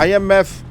IMF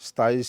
27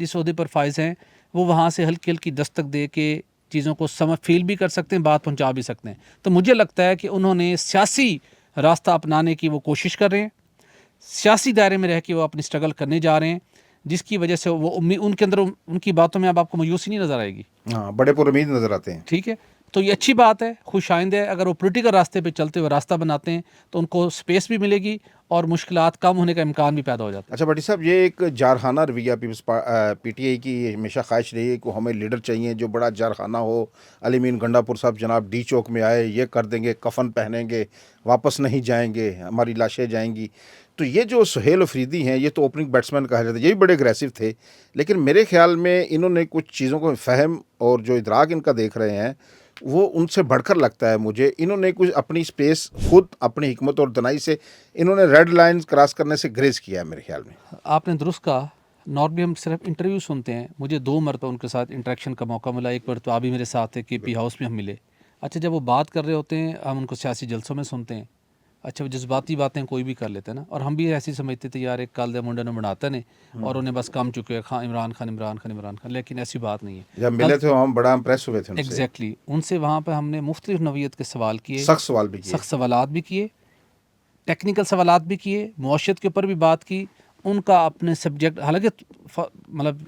جس عہدے پر فائز ہیں وہ وہاں سے ہلکی ہلکی دستک دے کے چیزوں کو فیل بھی کر سکتے ہیں, بات پہنچا بھی سکتے ہیں. تو مجھے لگتا ہے کہ انہوں نے سیاسی راستہ اپنانے کی وہ کوشش کر رہے ہیں, سیاسی دائرے میں رہ کے وہ اپنی اسٹرگل کرنے جا رہے ہیں, جس کی وجہ سے وہ ان کے اندر ان کی باتوں میں اب آپ کو مایوسی نہیں نظر آئے گی. ہاں, بڑے پر امید نظر آتے ہیں. ٹھیک ہے, تو یہ اچھی بات ہے, خوش آئند ہے. اگر وہ پولیٹیکل راستے پہ چلتے ہوئے راستہ بناتے ہیں تو ان کو سپیس بھی ملے گی اور مشکلات کم ہونے کا امکان بھی پیدا ہو جاتا ہے. اچھا بھٹی صاحب, یہ ایک جارحانہ رویہ پی ٹی آئی کی ہمیشہ خواہش رہی ہے کہ ہمیں لیڈر چاہیے جو بڑا جارحانہ ہو. علی مین گنڈا پور صاحب جناب ڈی چوک میں آئے, یہ کر دیں گے, کفن پہنیں گے, واپس نہیں جائیں گے, ہماری لاشیں جائیں گی. تو یہ جو سہیل افریدی ہیں, یہ تو اوپننگ بیٹسمین کہا جاتا ہے, یہ بھی بڑے اگریسو تھے, لیکن میرے خیال میں انہوں نے کچھ چیزوں کو فہم اور جو ادراک ان کا دیکھ رہے ہیں وہ ان سے بڑھ کر لگتا ہے مجھے. انہوں نے کچھ اپنی سپیس خود اپنی حکمت اور دنائی سے انہوں نے ریڈ لائنز کراس کرنے سے گریز کیا ہے میرے خیال میں. آپ نے درست کہا. نارملی ہم صرف انٹرویو سنتے ہیں, مجھے 2 مرتبہ ان کے ساتھ انٹریکشن کا موقع ملا. ایک مرتبہ آپ بھی میرے ساتھ تھے, کے پی ہاؤس میں ہم ملے. اچھا, جب وہ بات کر رہے ہوتے ہیں ہم ان کو سیاسی جلسوں میں سنتے ہیں. اچھا, وہ جذباتی باتیں کوئی بھی کر لیتے ہیں نا, اور ہم بھی ایسی سمجھتے تھے یار ایک کال دے منڈے نے بناتا نہیں اور انہیں بس کم چکے ہیں عمران خان, لیکن ایسی بات نہیں ہے. جب ملے تھے ہم بڑا امپریس ہوئے تھے ان سے. ایگزیکٹلی, ان سے وہاں پہ ہم نے مختلف نوعیت کے سوال کیے, سخت سوال بھی کیے, سخت سوالات بھی کیے, ٹیکنیکل سوالات بھی کیے, معاشیت کے اوپر بھی بات کی. ان کا اپنے سبجیکٹ, حالانکہ مطلب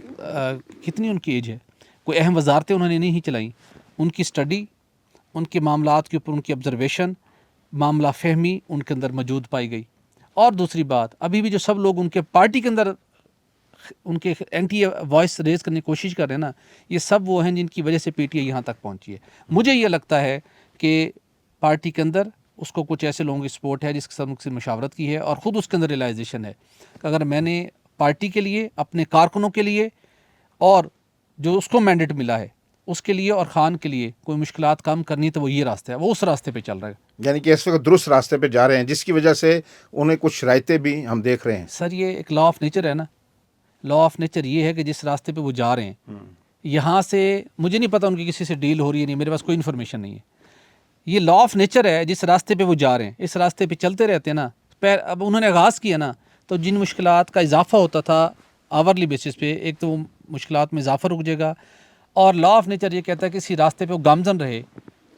کتنی ان کی ایج ہے, کوئی اہم وزارتیں انہوں نے نہیں چلائیں. ان کی اسٹڈی, ان کے معاملات کے اوپر ان کی آبزرویشن, معاملہ فہمی ان کے اندر موجود پائی گئی. اور دوسری بات, ابھی بھی جو سب لوگ ان کے پارٹی کے اندر ان کے اینٹی وائس ریز کرنے کی کوشش کر رہے ہیں نا, یہ سب وہ ہیں جن کی وجہ سے پی ٹی آئی یہاں تک پہنچی ہے. مجھے یہ لگتا ہے کہ پارٹی کے اندر اس کو کچھ ایسے لوگوں کی سپورٹ ہے جس کے ساتھ ان سے مشاورت کی ہے, اور خود اس کے اندر ریلائزیشن ہے کہ اگر میں نے پارٹی کے لیے, اپنے کارکنوں کے لیے, اور جو اس کو مینڈیٹ ملا ہے اس کے لیے اور خان کے لیے کوئی مشکلات کم کرنی, تو وہ یہ راستہ ہے, وہ اس راستے پہ چل رہا ہے. یعنی کہ اس وقت درست راستے پہ جا رہے ہیں, جس کی وجہ سے انہیں کچھ شرائطیں بھی ہم دیکھ رہے ہیں. سر, یہ ایک لا آف نیچر ہے نا. لا آف نیچر یہ ہے کہ جس راستے پہ وہ جا رہے ہیں, یہاں سے مجھے نہیں پتا ان کی کسی سے ڈیل ہو رہی ہے نہیں, میرے پاس کوئی انفارمیشن نہیں ہے. یہ لا آف نیچر ہے, جس راستے پہ وہ جا رہے ہیں اس راستے پہ چلتے رہتے ہیں نا. اب انہوں نے آغاز کیا نا, تو جن مشکلات کا اضافہ ہوتا تھا آورلی بیسس پہ, ایک تو وہ مشکلات میں اضافہ رک جائے گا, اور لا آف نیچر یہ کہتا ہے کہ اسی راستے پہ وہ گامزن رہے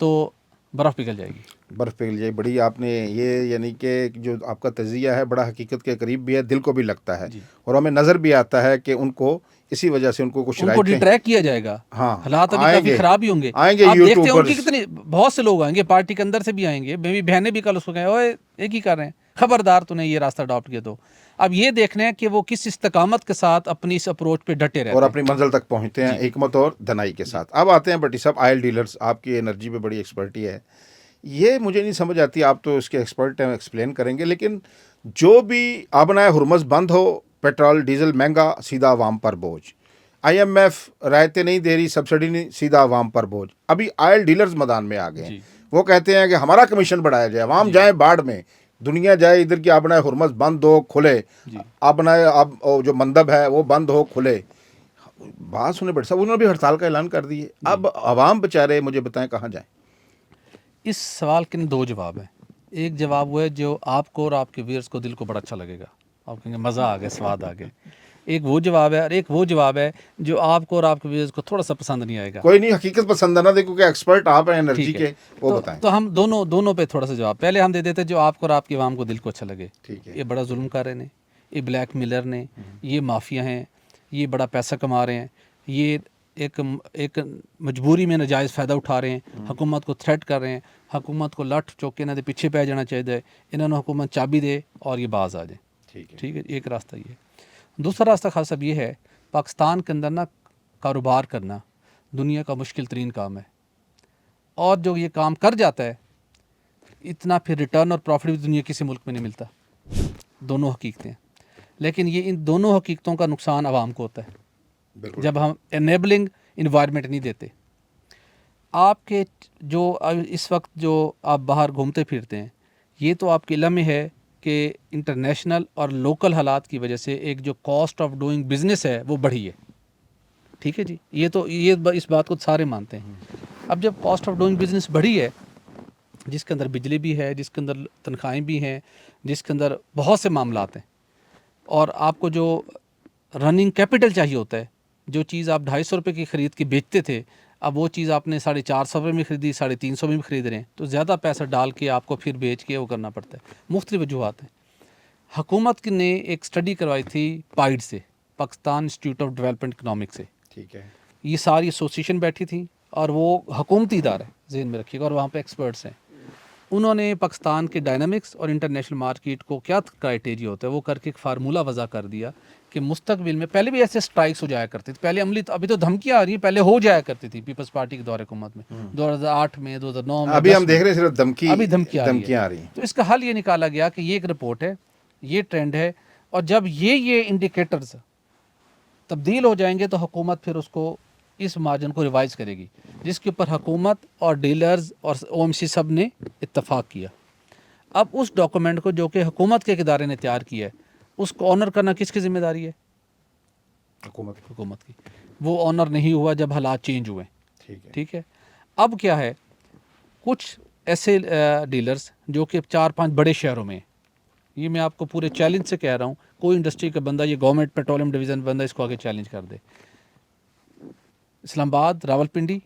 تو برف پگھل جائے گی. برف پگھل جائے. بڑی آپ نے یہ, یعنی کہ جو آپ کا تجزیہ ہے بڑا حقیقت کے قریب بھی ہے, دل کو بھی لگتا ہے, اور ہمیں نظر بھی آتا ہے کہ ان کو اسی وجہ سے ان کو کچھ ان کو ڈیٹریکٹ کیا جائے گا. ہاں, حالات ابھی کافی خراب ہی ہوں گے. آئیں گے آپ دیکھتے ہیں ان یوٹیوبرز, کی کتنے بہت سے لوگ آئیں گے, پارٹی کے اندر سے بھی آئیں گے. میری بہنیں بھی کل اس کو کہیں اوے ایک ہی کر رہے ہیں, خبردار تو نے یہ راستہ اڈاپٹ کیا. تو اب یہ دیکھنا ہے کہ وہ کس استقامت کے ساتھ اپنی اس اپروچ پہ ڈٹے رہتے ہیں اور اپنی منزل تک پہنچتے ہیں حکمت اور دنائی کے ساتھ. اب آتے ہیں بھٹی صاحب, آئل ڈیلرز, آپ کی انرجی پہ بڑی ایکسپرٹی ہے. یہ مجھے نہیں سمجھ آتی, آپ تو اس کے ایکسپرٹ ہیں, ایکسپلین کریں گے, لیکن جو بھی آبنائے ہرمز بند ہو, پیٹرول ڈیزل مہنگا, سیدھا عوام پر بوجھ. آئی ایم ایف رعایتیں نہیں دے رہی, سبسڈی نہیں, سیدھا عوام پر بوجھ. ابھی آئل ڈیلرز میدان میں آ گئے ہیں, وہ کہتے ہیں کہ ہمارا کمیشن بڑھایا جائے, عوام جائیں باڑ میں, دنیا جائے ادھر کی, آبنائے ہرمز بند ہو کھلے, آبنائے جو مندب ہے وہ بند ہو کھلے. بات سنیں بٹ صاحب, انہوں نے بھی ہڑتال کا اعلان کر دی ہے. اب عوام بیچارے مجھے بتائیں کہاں جائیں. اس سوال کے 2 جواب ہیں. ایک جواب وہ ہے جو آپ کو اور آپ کے ویئرس کو دل کو بڑا اچھا لگے گا, آپ کہیں گے مزہ آ گیا, سواد آ گیا. ایک وہ جواب ہے, اور ایک وہ جواب ہے جو آپ کو اور آپ کے ویئرس کو تھوڑا سا پسند نہیں آئے گا. کوئی نہیں, حقیقت پسند ہے نا, دیکھو کہ ایکسپرٹ آپ ہیں انرجی کے, وہ بتائیں. تو ہم دونوں پہ تھوڑا سا جواب پہلے ہم دے دیتے جو آپ کو اور آپ کی عوام کو دل کو اچھا لگے. یہ بڑا ظلم کر رہے ہیں, یہ بلیک میلر نے, یہ مافیا ہیں, یہ بڑا پیسہ کما رہے ہیں, یہ ایک مجبوری میں ناجائز فائدہ اٹھا رہے ہیں, حکومت کو تھریٹ کر رہے ہیں, حکومت کو لٹ چوک کے انہوں نے پیچھے پہ جانا چاہیے, انہوں نے حکومت چابی دے اور یہ باز آ جائیں. ٹھیک ہے, ایک راستہ یہ ہے. دوسرا راستہ خاص اب یہ ہے, پاکستان کے اندر نا کاروبار کرنا دنیا کا مشکل ترین کام ہے, اور جو یہ کام کر جاتا ہے اتنا پھر ریٹرن اور پروفٹ بھی دنیا کسی ملک میں نہیں ملتا. دونوں حقیقتیں ہیں, لیکن یہ ان دونوں حقیقتوں کا نقصان عوام کو ہوتا ہے جب ہم انیبلنگ انوائرمنٹ نہیں دیتے. آپ کے جو اس وقت جو آپ باہر گھومتے پھرتے ہیں, یہ تو آپ کے علم میں ہے کہ انٹرنیشنل اور لوکل حالات کی وجہ سے ایک جو کاسٹ آف ڈوئنگ بزنس ہے وہ بڑھی ہے. ٹھیک ہے جی, یہ اس بات کو سارے مانتے ہیں. اب جب کاسٹ آف ڈوئنگ بزنس بڑھی ہے, جس کے اندر بجلی بھی ہے, جس کے اندر تنخواہیں بھی ہیں, جس کے اندر بہت سے معاملات ہیں, اور آپ کو جو رننگ کیپٹل چاہیے ہوتا ہے جو چیز آپ 250 روپے کی خرید کے بیچتے تھے اب وہ چیز آپ نے 450 روپے میں خریدی 350 میں بھی خرید رہے ہیں تو زیادہ پیسہ ڈال کے آپ کو پھر بیچ کے وہ کرنا پڑتا ہے. مختلف وجوہات ہیں. حکومت نے ایک سٹڈی کروائی تھی پائڈ سے, Pakistan institute of development economics سے. ٹھیک ہے. یہ ساری ایسوسیشن بیٹھی تھی اور وہ حکومتی ادارہ ہے, ذہن میں رکھیے گا, اور وہاں پہ ایکسپرٹس ہیں. انہوں نے پاکستان کے ڈائنامکس اور انٹرنیشنل مارکیٹ کو کیا کرائٹیریا ہوتا ہے وہ کر کے ایک فارمولہ وضع کر دیا کہ مستقبل میں, پہلے بھی ایسے سٹرائکس ہو جایا کرتی تھی, پہلے عملی ابھی تو دھمکیاں آ رہی ہیں, پہلے ہو جایا کرتی تھی پیپلز پارٹی کے دور حکومت میں 2008 میں 2009 میں. ابھی ہم دیکھ رہے ہیں صرف ابھی دھمکیاں آ رہی ہیں. تو اس کا حل یہ نکالا گیا کہ یہ ایک رپورٹ ہے, یہ ٹرینڈ ہے, اور جب یہ انڈیکیٹرز تبدیل ہو جائیں گے تو حکومت پھر اس کو اس مارجن کو ریوائز کرے گی, جس کے اوپر حکومت اور ڈیلرز اور او ایم سی سب نے اتفاق کیا. اب اس ڈاکومنٹ کو جو کہ حکومت کے ایک ادارے نے تیار کیا ہے اس کو آنر کرنا کس کی ذمہ داری ہے؟ حکومت کی. وہ آنر نہیں ہوا جب حالات چینج ہوئے. ٹھیک ہے. اب کیا ہے, کچھ ایسے ڈیلرز جو کہ 4-5 بڑے شہروں میں ہیں, یہ میں آپ کو پورے چیلنج سے کہہ رہا ہوں, کوئی انڈسٹری کا بندہ, یہ گورنمنٹ پیٹرولیم ڈویژن بندہ اس کو آگے چیلنج کر دے. اسلام آباد, راولپنڈی,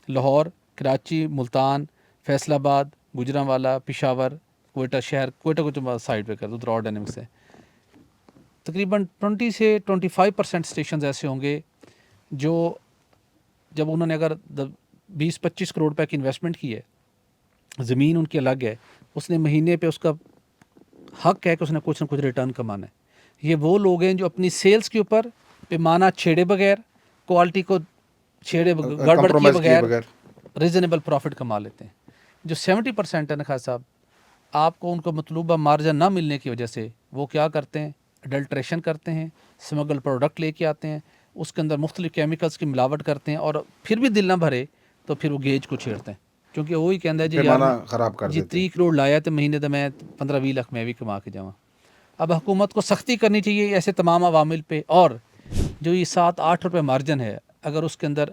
لاہور, کراچی, ملتان, فیصل آباد, گوجرانوالا, پشاور, کوئٹہ شہر, کوئٹہ کو سائڈ پہ کر دو, ادھر اور ڈائنمکس ہے. تقریباً 20 سے 25% اسٹیشنز ایسے ہوں گے جو جب انہوں نے اگر 20-25 کروڑ روپے کی انویسٹمنٹ کی ہے, زمین ان کی الگ ہے, اس نے مہینے پہ اس کا حق ہے کہ اس نے کچھ نہ کچھ ریٹرن کمانا ہے. یہ وہ لوگ ہیں جو اپنی سیلز کے اوپر پیمانہ چھیڑے بغیر, کوالٹی کو گڑبڑ کیے بغیر ریزنیبل پروفٹ کما لیتے ہیں. جو 70% ہے نا خان صاحب, آپ کو ان کو مطلوبہ مارجن نہ ملنے کی وجہ سے وہ کیا کرتے ہیں, اڈلٹریشن کرتے ہیں, سمگل پروڈکٹ لے کے آتے ہیں, اس کے اندر مختلف کیمیکلز کی ملاوٹ کرتے ہیں, اور پھر بھی دل نہ بھرے تو پھر وہ گیج کو چھیڑتے ہیں, کیونکہ وہی کہتا ہے جی یار خراب کر جی دیتے 30 کروڑ لایا تو مہینے تو میں 15-20 لاکھ میں بھی کما کے جاؤں. اب حکومت کو سختی کرنی چاہیے ایسے تمام عوامل پہ, اور جو یہ 7-8 روپے مارجن ہے اگر اس کے اندر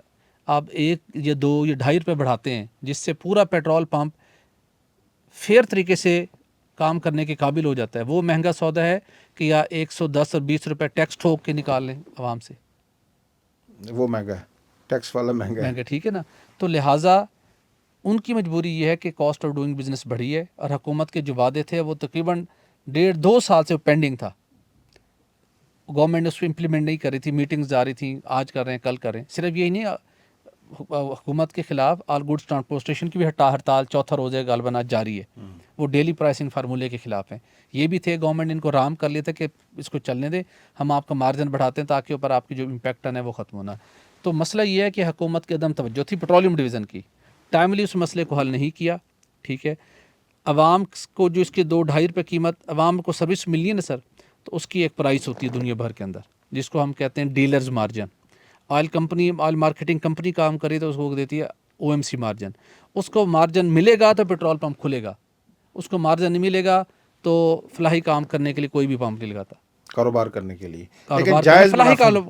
آپ 1 یا 2 یا 2.5 روپے بڑھاتے ہیں, جس سے پورا پیٹرول پمپ فیئر طریقے سے کام کرنے کے قابل ہو جاتا ہے, وہ مہنگا سودا ہے کہ یا 110 اور 20 روپے ٹیکس ٹھوک کے نکال لیں عوام سے, وہ مہنگا ہے, ٹیکس والا مہنگا ہے. ٹھیک ہے نا. تو لہٰذا ان کی مجبوری یہ ہے کہ کاسٹ آف ڈوئنگ بزنس بڑھی ہے, اور حکومت کے جو وعدے تھے وہ تقریباً 1.5-2 سال سے پینڈنگ تھا, گورنمنٹ نے اس کو امپلیمنٹ نہیں کر رہی تھی, میٹنگز جا رہی تھیں, آج کر رہے ہیں کل کر رہے ہیں. صرف یہی نہیں, حکومت کے خلاف آل گڈس ٹرانسپورٹیشن کی بھی ہڑتال 4تھا روز ہے غالباً آج جاری ہے, وہ ڈیلی پرائسنگ فارمولے کے خلاف ہیں. یہ بھی تھے, گورنمنٹ نے ان کو رام کر لیا تھا کہ اس کو چلنے دے, ہم آپ کا مارجن بڑھاتے ہیں تاکہ اوپر آپ کی جو امپیکٹ ہے وہ ختم ہونا. تو مسئلہ یہ ہے کہ حکومت کی عدم توجہ تھی پیٹرولیم ڈویژن کی, ٹائملی اس مسئلے کو حل نہیں کیا. ٹھیک ہے. عوام کو جو اس کے 2-2.5 روپے قیمت عوام کو سروس ملنی ہے نا سر, تو اس کی ایک پرائس ہوتی ہے دنیا بھر کے اندر, جس کو ہم کہتے ہیں dealers margin. Oil marketing company کام کرے تو اس کو دیتی ہے او ایم سی مارجن. اس کو مارجن ملے گا تو پیٹرول پمپ کھلے گا, اس کو مارجن نہیں ملے گا تو فلاحی کام کرنے کے لیے کوئی بھی پمپ نہیں لگاتا, کاروبار کرنے کے لیے. لیکن جائز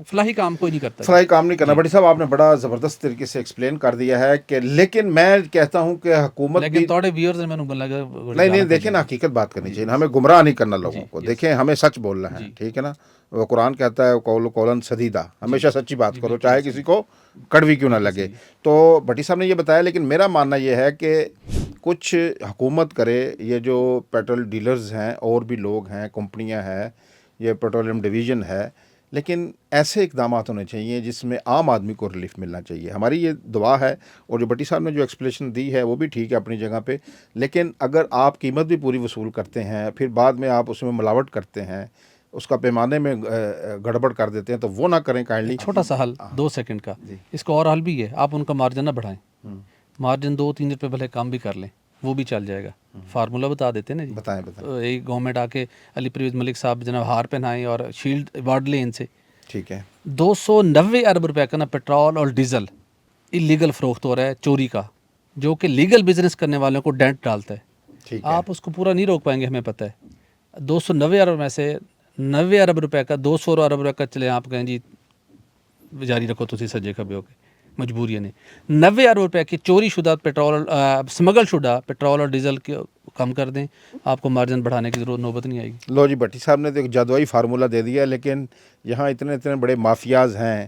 فلاحی کام کوئی نہیں کرتا, فلاحی کام نہیں کرنا. بڑی صاحب آپ نے بڑا زبردست طریقے سے ایکسپلین کر دیا ہے کہ, لیکن میں کہتا ہوں کہ حکومت لیکن تھوڑے ویورز میں نہیں دیکھیں نا, حقیقت بات کرنی چاہیے, ہمیں گمراہ نہیں کرنا لوگوں کو. دیکھیں ہمیں سچ بولنا ہے, ٹھیک ہے نا. وہ قرآن کہتا ہے قولاً سدیدہ, ہمیشہ سچی بات کرو چاہے کسی کو کڑوی کیوں نہ لگے. تو بھٹی صاحب نے یہ بتایا, لیکن میرا ماننا یہ ہے کہ کچھ حکومت کرے, یہ جو پیٹرول ڈیلرز ہیں اور بھی لوگ ہیں, کمپنیاں ہیں, یہ پیٹرولیم ڈویژن ہے, لیکن ایسے اقدامات ہونے چاہیے جس میں عام آدمی کو ریلیف ملنا چاہیے. ہماری یہ دعا ہے, اور جو بٹی صاحب نے جو ایکسپلیشن دی ہے وہ بھی ٹھیک ہے اپنی جگہ پہ, لیکن اگر آپ قیمت بھی پوری وصول کرتے ہیں, پھر بعد میں آپ اس میں ملاوٹ کرتے ہیں, اس کا پیمانے میں گڑبڑ کر دیتے ہیں, تو وہ نہ کریں کائنڈلی. چھوٹا سا حل 2 سیکنڈ کا, اس کا اور حل بھی ہے, آپ ان کا مارجن نہ بڑھائیں, مارجن 2-3 روپے بھلے کام بھی کر لیں, وہ بھی چل جائے گا. فارمولہ بتا دیتے ہیں نا جی, بتائیں. ایک گورنمنٹ آ کے علی پرویز ملک صاحب جناب ہار پہنائیں اور شیلڈ ایوارڈ لیں ان سے. ٹھیک ہے. 290 ارب روپے کا نا پیٹرول اور ڈیزل اللیگل فروخت ہو رہا ہے, چوری کا, جو کہ لیگل بزنس کرنے والوں کو ڈینٹ ڈالتا ہے. آپ اس کو پورا نہیں روک پائیں گے, ہمیں پتہ ہے. 290 ارب میں سے 90 ارب روپے کا 200 ارب روپے کا چلے, آپ کہیں جی جاری رکھو تو سجے کھبے ہو کے, مجبوری نے 90 ارب روپے کی چوری شدہ پیٹرول, سمگل شدہ پیٹرول اور ڈیزل کے کم کر دیں, آپ کو مارجن بڑھانے کی ضرورت نوبت نہیں آئے گی. لو جی, بھٹی صاحب نے تو ایک جادوئی فارمولہ دے دیا, لیکن یہاں اتنے بڑے مافیاز ہیں